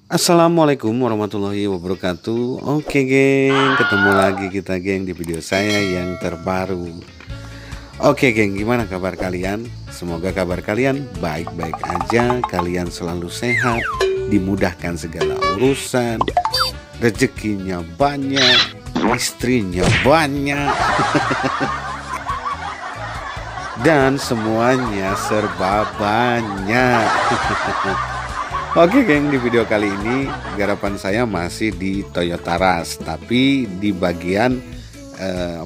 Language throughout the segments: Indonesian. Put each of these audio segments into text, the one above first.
Assalamualaikum warahmatullahi wabarakatuh. Oke geng, ketemu lagi kita geng di video saya yang terbaru. Oke geng, gimana kabar kalian? Semoga kabar kalian baik-baik aja. Kalian selalu sehat, dimudahkan segala urusan, rezekinya banyak, istrinya banyak, dan semuanya serba banyak. Oke geng, di video kali ini garapan saya masih di Toyota Rush, tapi di bagian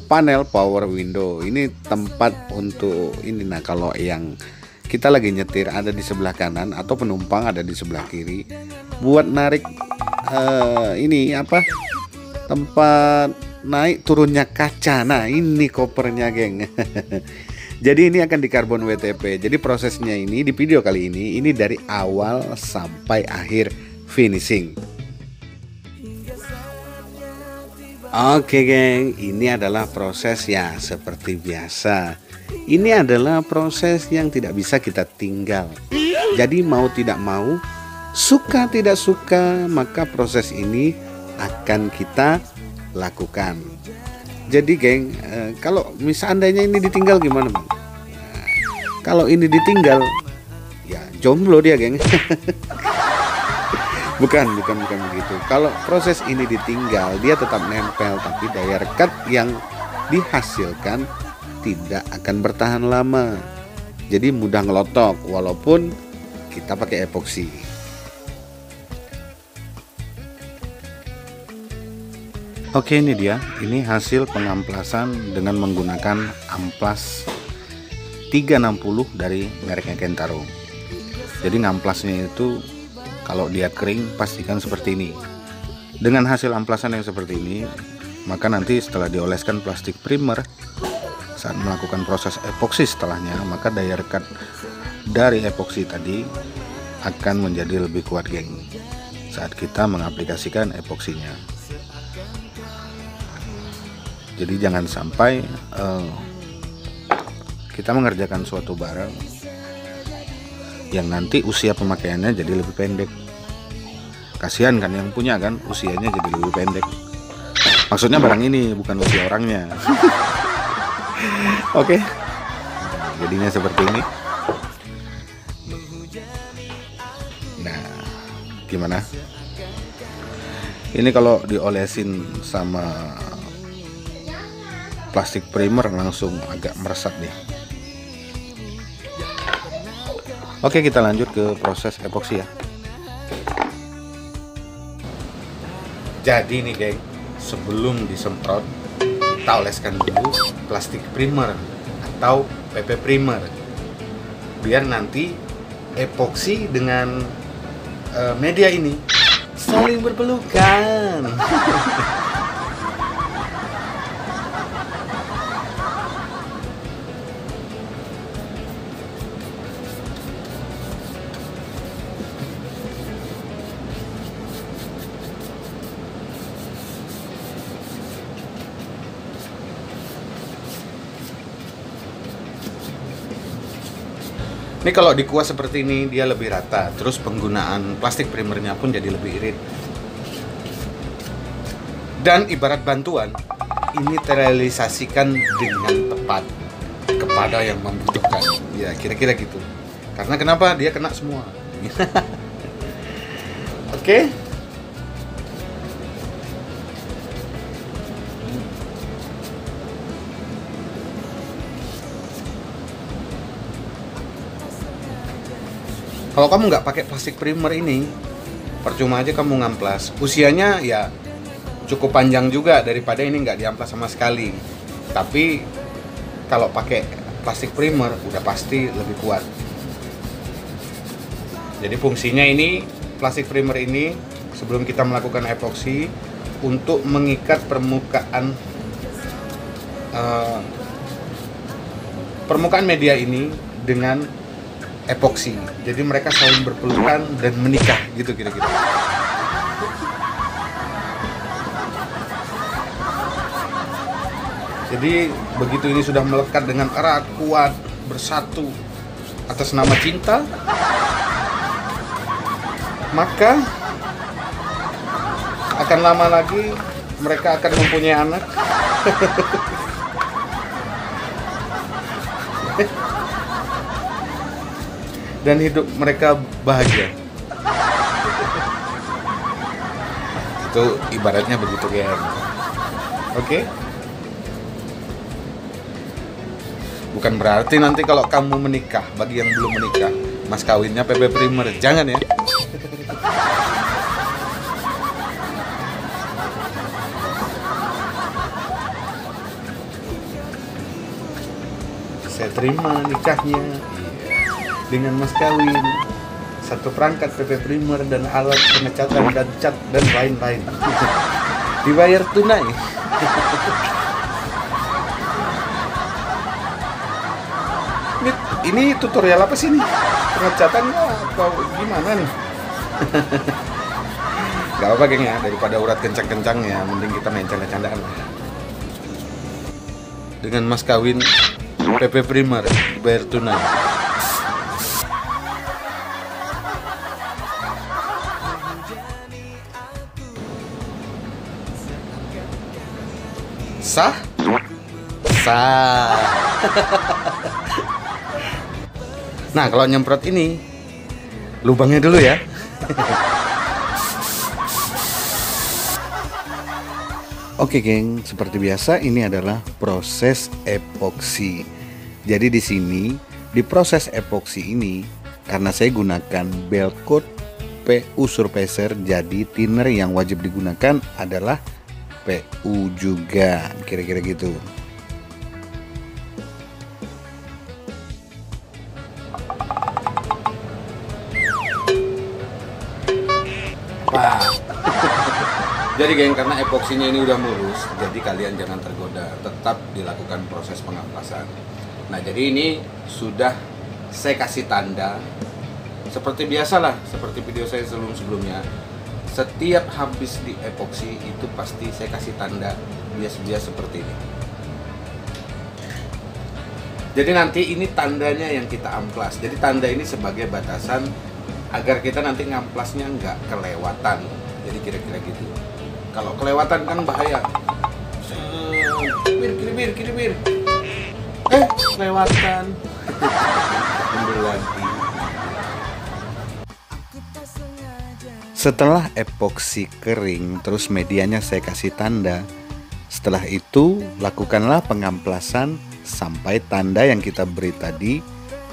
panel power window. Ini tempat untuk ini. Nah, kalau yang kita lagi nyetir ada di sebelah kanan atau penumpang ada di sebelah kiri, buat narik ini apa, tempat naik turunnya kaca. Nah, ini kopernya geng. Jadi ini akan di karbon WTP. Jadi prosesnya ini di video kali ini dari awal sampai akhir finishing. Oke geng, ini adalah proses ya seperti biasa. Ini adalah proses yang tidak bisa kita tinggal. Jadi mau tidak mau, suka tidak suka, maka proses ini akan kita lakukan. Jadi geng, kalau seandainya ini ditinggal gimana bang? Nah, kalau ini ditinggal, ya jomblo dia geng. bukan begitu. Kalau proses ini ditinggal, dia tetap nempel, tapi daya rekat yang dihasilkan tidak akan bertahan lama. Jadi mudah ngelotok, walaupun kita pakai epoksi. Oke, ini dia. Ini hasil pengamplasan dengan menggunakan amplas 360 dari mereknya Kentaro. Jadi ngamplasnya itu kalau dia kering pastikan seperti ini. Dengan hasil amplasan yang seperti ini, maka nanti setelah dioleskan plastik primer, saat melakukan proses epoksi setelahnya, maka daya rekat dari epoksi tadi akan menjadi lebih kuat geng saat kita mengaplikasikan epoksinya. Jadi jangan sampai kita mengerjakan suatu barang yang nanti usia pemakaiannya jadi lebih pendek. Kasihan kan yang punya kan, usianya jadi lebih pendek. Maksudnya barang ini, bukan usia orangnya. Oke. Jadinya seperti ini. Nah, gimana? Ini kalau diolesin sama plastik primer langsung agak meresap nih. Oke, kita lanjut ke proses epoksi ya. Jadi nih geng, sebelum disemprot kita oleskan dulu plastik primer atau PP primer, biar nanti epoksi dengan media ini saling berpelukan. Ini kalau dikuas seperti ini dia lebih rata, terus penggunaan plastik primernya pun jadi lebih irit. Dan ibarat bantuan, ini terrealisasikan dengan tepat kepada yang membutuhkan. Ya kira-kira gitu. Karena kenapa? Dia kena semua. Oke. Kalau kamu nggak pakai plastik primer ini, percuma aja kamu ngamplas. Usianya ya cukup panjang juga daripada ini nggak diamplas sama sekali. Tapi kalau pakai plastik primer udah pasti lebih kuat. Jadi fungsinya ini, plastik primer ini sebelum kita melakukan epoksi untuk mengikat permukaan media ini dengan epoksi. Jadi mereka saling berpelukan dan menikah gitu kira-kira. Jadi begitu ini sudah melekat dengan erat, kuat, bersatu atas nama cinta, maka akan lama lagi mereka akan mempunyai anak. Dan hidup mereka bahagia. Itu ibaratnya begitu, geng. Oke? Bukan berarti nanti kalau kamu menikah, bagi yang belum menikah, mas kawinnya PP Primer, jangan ya. Saya terima nikahnya dengan mas kawin, satu perangkat PP Primer dan alat pengecatan dan cat dan lain-lain. Dibayar tunai. Ini tutorial apa sih nih? Pengecatan atau gimana nih? Gak apa-apa geng ya, daripada urat kencang-kencang ya, mending kita main canda-candaan lah. Dengan mas kawin PP Primer, bayar tunai. Sah? Sah. Nah, kalau nyemprot ini lubangnya dulu ya. Oke, geng, seperti biasa ini adalah proses epoksi. Jadi di sini di proses epoksi ini karena saya gunakan Belcoat PU Surfacer, jadi thinner yang wajib digunakan adalah PU juga, kira-kira gitu. Wah. Jadi geng, karena epoksinya ini udah mulus, jadi kalian jangan tergoda, tetap dilakukan proses pengamplasan. Nah, jadi ini sudah saya kasih tanda seperti biasalah, seperti video saya sebelumnya. Setiap habis di epoksi itu pasti saya kasih tanda bias-bias seperti ini. Jadi nanti ini tandanya yang kita amplas. Jadi tanda ini sebagai batasan agar kita nanti ngamplasnya nggak kelewatan. Jadi kira-kira gitu. Kalau kelewatan kan bahaya. Kiri-bir. Kelewatan. Mundur lagi. Setelah epoksi kering, terus medianya saya kasih tanda. Setelah itu, lakukanlah pengamplasan sampai tanda yang kita beri tadi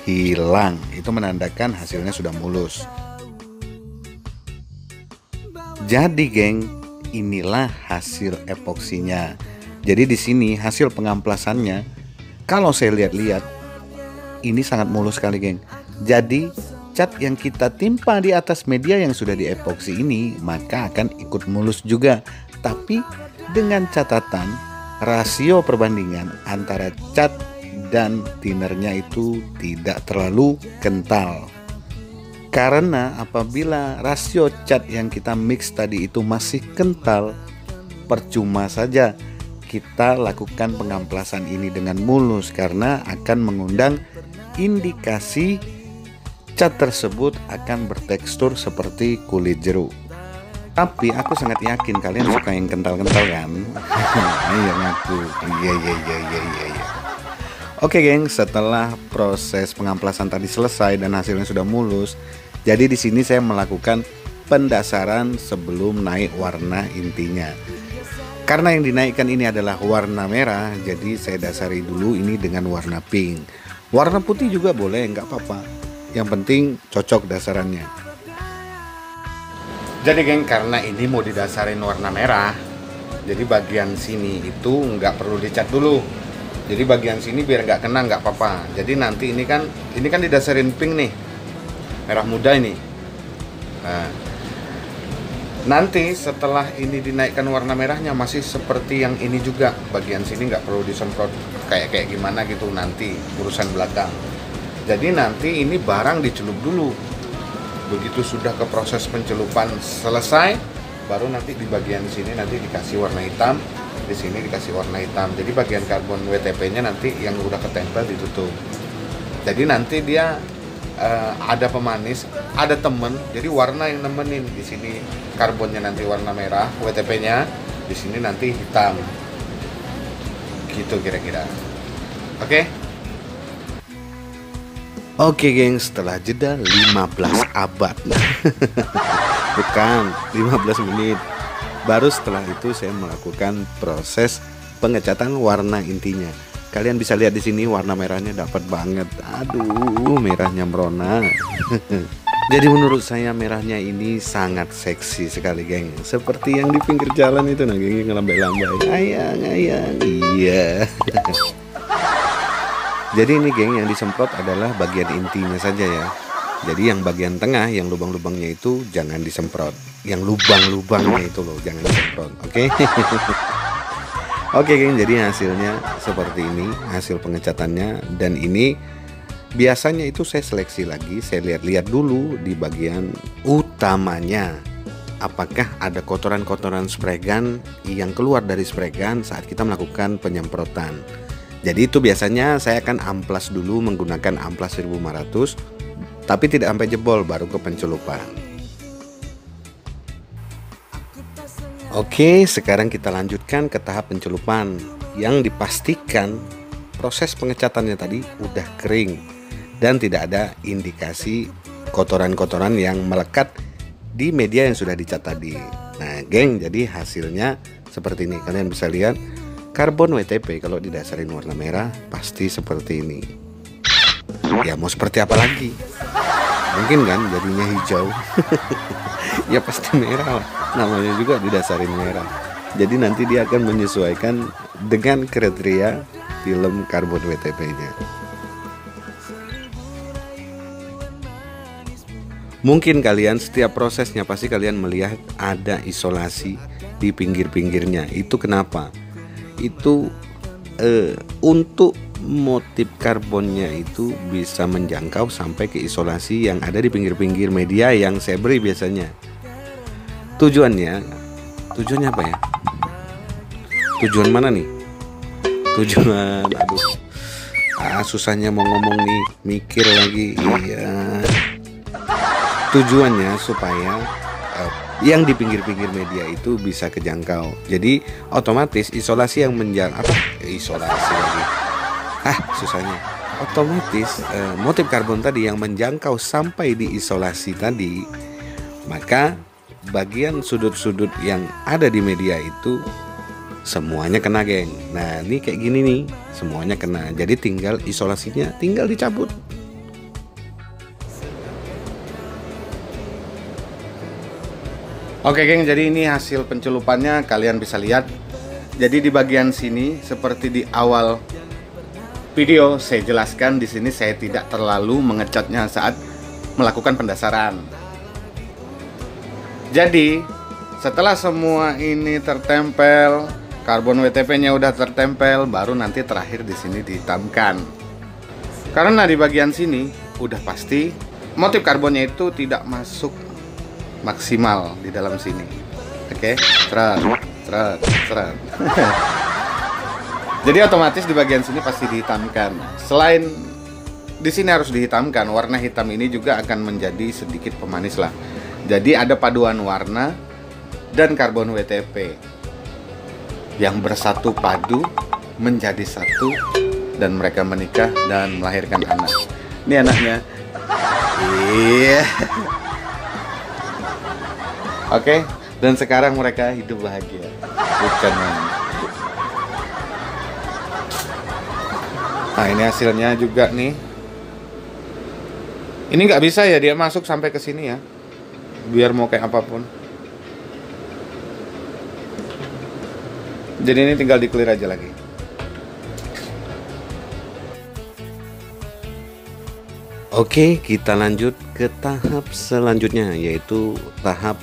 hilang. Itu menandakan hasilnya sudah mulus. Jadi, geng, inilah hasil epoksinya. Jadi di sini hasil pengamplasannya, kalau saya lihat-lihat, ini sangat mulus sekali, geng. Jadi cat yang kita timpa di atas media yang sudah diepoksi ini maka akan ikut mulus juga, tapi dengan catatan rasio perbandingan antara cat dan thinnernya itu tidak terlalu kental. Karena apabila rasio cat yang kita mix tadi itu masih kental, percuma saja kita lakukan pengamplasan ini dengan mulus karena akan mengundang indikasi cat tersebut akan bertekstur seperti kulit jeruk. Tapi aku sangat yakin kalian suka yang kental-kental kan? Iya ngaku. Iya. Oke, geng, setelah proses pengamplasan tadi selesai dan hasilnya sudah mulus, jadi di sini saya melakukan pendasaran sebelum naik warna intinya. Karena yang dinaikkan ini adalah warna merah, jadi saya dasari dulu ini dengan warna pink. Warna putih juga boleh, nggak apa-apa. Yang penting cocok dasarannya. Jadi geng, karena ini mau didasarin warna merah, jadi bagian sini itu nggak perlu dicat dulu. Jadi bagian sini biar nggak kena nggak apa-apa. Jadi nanti ini kan didasarin pink nih, merah muda ini. Nah, nanti setelah ini dinaikkan warna merahnya masih seperti yang ini juga. Bagian sini nggak perlu disemprot kayak gimana gitu, nanti urusan belakang. Jadi nanti ini barang dicelup dulu. Begitu sudah ke proses pencelupan selesai, baru nanti di bagian sini nanti dikasih warna hitam, di sini dikasih warna hitam. Jadi bagian karbon WTP-nya nanti yang udah ketempel ditutup. Jadi nanti dia ada pemanis, ada temen, jadi warna yang nemenin. Di sini karbonnya nanti warna merah, WTP-nya di sini nanti hitam. Gitu kira-kira. Oke. Oke geng, setelah jeda 15 abad. Bukan, 15 menit. Baru setelah itu saya melakukan proses pengecatan warna intinya. Kalian bisa lihat di sini warna merahnya dapat banget. Aduh, merahnya merona. Jadi menurut saya merahnya ini sangat seksi sekali, geng. Seperti yang di pinggir jalan itu, nah, geng, ngelambai-lambai. Ayang, ayang. Iya. Jadi ini, geng, yang disemprot adalah bagian intinya saja ya. Jadi yang bagian tengah, yang lubang-lubangnya itu jangan disemprot. Yang lubang-lubangnya itu loh, jangan disemprot. Oke. Oke geng, jadi hasilnya seperti ini, hasil pengecatannya. Dan ini biasanya itu saya seleksi lagi, saya lihat-lihat dulu di bagian utamanya, apakah ada kotoran-kotoran spray gun yang keluar dari spray gun saat kita melakukan penyemprotan. Jadi itu biasanya saya akan amplas dulu menggunakan amplas 1500, tapi tidak sampai jebol, baru ke pencelupan. Oke, sekarang kita lanjutkan ke tahap pencelupan, yang dipastikan proses pengecatannya tadi udah kering dan tidak ada indikasi kotoran-kotoran yang melekat di media yang sudah dicat tadi. Nah geng, jadi hasilnya seperti ini. Kalian bisa lihat karbon WTP kalau didasarin warna merah pasti seperti ini. Ya mau seperti apa lagi? Mungkin kan jadinya hijau. Ya pasti merah lah, namanya juga didasarin merah. Jadi nanti dia akan menyesuaikan dengan kriteria film karbon WTP-nya. Mungkin kalian setiap prosesnya pasti kalian melihat ada isolasi di pinggir-pinggirnya. Itu kenapa? Itu untuk motif karbonnya itu bisa menjangkau sampai ke isolasi yang ada di pinggir-pinggir media yang saya beri biasanya. Tujuannya apa ya? Tujuan mana nih? Tujuan, aduh, susahnya mau ngomong nih, mikir lagi. Iya. Tujuannya supaya yang di pinggir-pinggir media itu bisa kejangkau. Jadi otomatis isolasi yang isolasi lagi. Susahnya. Otomatis motif karbon tadi yang menjangkau sampai di isolasi tadi, maka bagian sudut-sudut yang ada di media itu semuanya kena, geng. Nah ini kayak gini nih, semuanya kena. Jadi tinggal isolasinya tinggal dicabut. Oke geng, jadi ini hasil pencelupannya, kalian bisa lihat. Jadi di bagian sini seperti di awal video saya jelaskan, di sini saya tidak terlalu mengecatnya saat melakukan pendasaran. Jadi setelah semua ini tertempel, karbon WTP-nya udah tertempel, baru nanti terakhir di sini dihitamkan. Karena di bagian sini udah pasti motif karbonnya itu tidak masuk maksimal di dalam sini. Oke, seret. Jadi otomatis di bagian sini pasti dihitamkan. Selain di sini harus dihitamkan, warna hitam ini juga akan menjadi sedikit pemanis lah. Jadi ada paduan warna dan karbon WTP yang bersatu padu menjadi satu, dan mereka menikah dan melahirkan anak. Ini anaknya. Iya. Oke, dan sekarang mereka hidup bahagia. Bukan main. Nah ini hasilnya juga nih. Ini nggak bisa ya dia masuk sampai ke sini ya, biar mau kayak apapun. Jadi ini tinggal di clear aja lagi. Oke, kita lanjut ke tahap selanjutnya, yaitu tahap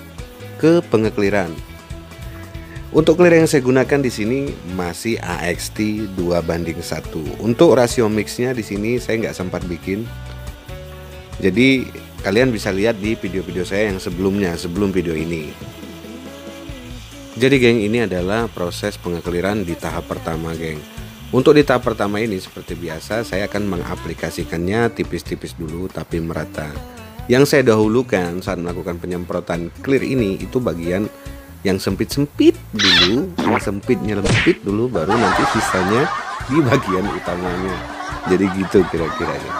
ke pengekliran. Untuk clear yang saya gunakan di sini masih AXT 2:1. Untuk rasio mixnya di sini saya nggak sempat bikin. Jadi kalian bisa lihat di video-video saya yang sebelumnya, sebelum video ini. Jadi geng, ini adalah proses pengekliran di tahap pertama, geng. Untuk di tahap pertama ini seperti biasa saya akan mengaplikasikannya tipis-tipis dulu tapi merata. Yang saya dahulukan saat melakukan penyemprotan clear ini itu bagian yang sempit-sempit dulu, yang sempit nyelempit dulu, baru nanti sisanya di bagian utamanya. Jadi gitu kira-kira ya.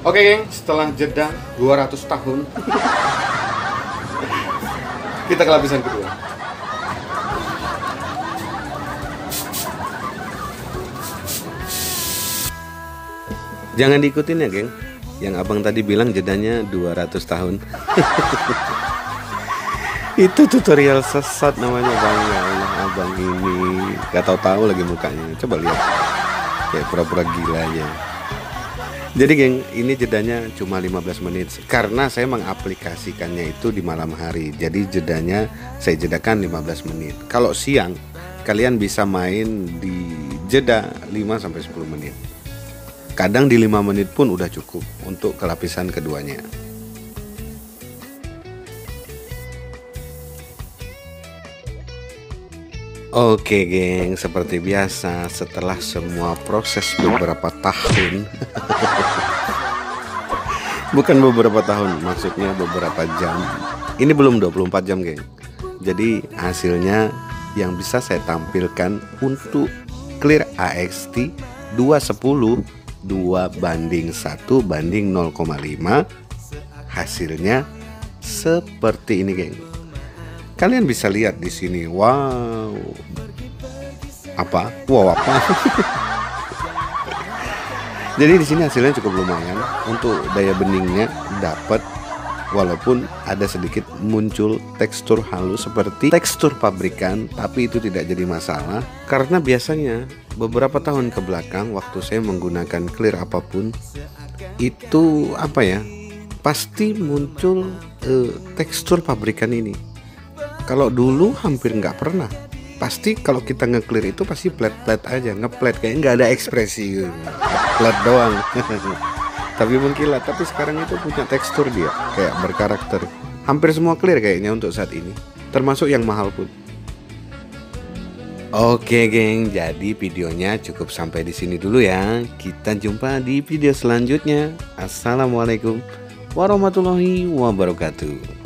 Oke geng, setelah jeda 200 tahun kita ke lapisan kedua. Jangan diikutin ya geng, yang abang tadi bilang jedanya 200 tahun. Itu tutorial sesat namanya bang. Ya Allah, abang ini gak tahu lagi mukanya. Coba lihat, kayak pura-pura gila aja. Jadi geng, ini jedanya cuma 15 menit karena saya mengaplikasikannya itu di malam hari. Jadi jedanya saya jedakan 15 menit. Kalau siang kalian bisa main di jeda 5-10 menit. Kadang di 5 menit pun udah cukup untuk kelapisan keduanya. Oke geng, seperti biasa setelah semua proses beberapa tahun bukan beberapa tahun, maksudnya beberapa jam. Ini belum 24 jam geng. Jadi hasilnya yang bisa saya tampilkan untuk clear AXT 210 2:1:0,5, hasilnya seperti ini geng. Kalian bisa lihat di sini. Wow. Apa? Wow apa? Jadi di sini hasilnya cukup lumayan. Untuk daya beningnya dapat, walaupun ada sedikit muncul tekstur halus seperti tekstur pabrikan, tapi itu tidak jadi masalah karena biasanya beberapa tahun ke belakang waktu saya menggunakan clear apapun itu pasti muncul tekstur pabrikan ini. Kalau dulu hampir nggak pernah. Pasti kalau kita nge-clear itu pasti flat aja, nge-flat kayak nggak ada ekspresi, flat doang. Tapi mengkilat. Tapi sekarang itu punya tekstur dia, kayak berkarakter. Hampir semua clear kayaknya untuk saat ini, termasuk yang mahal pun. Oke geng, jadi videonya cukup sampai di sini dulu ya. Kita jumpa di video selanjutnya. Assalamualaikum warahmatullahi wabarakatuh.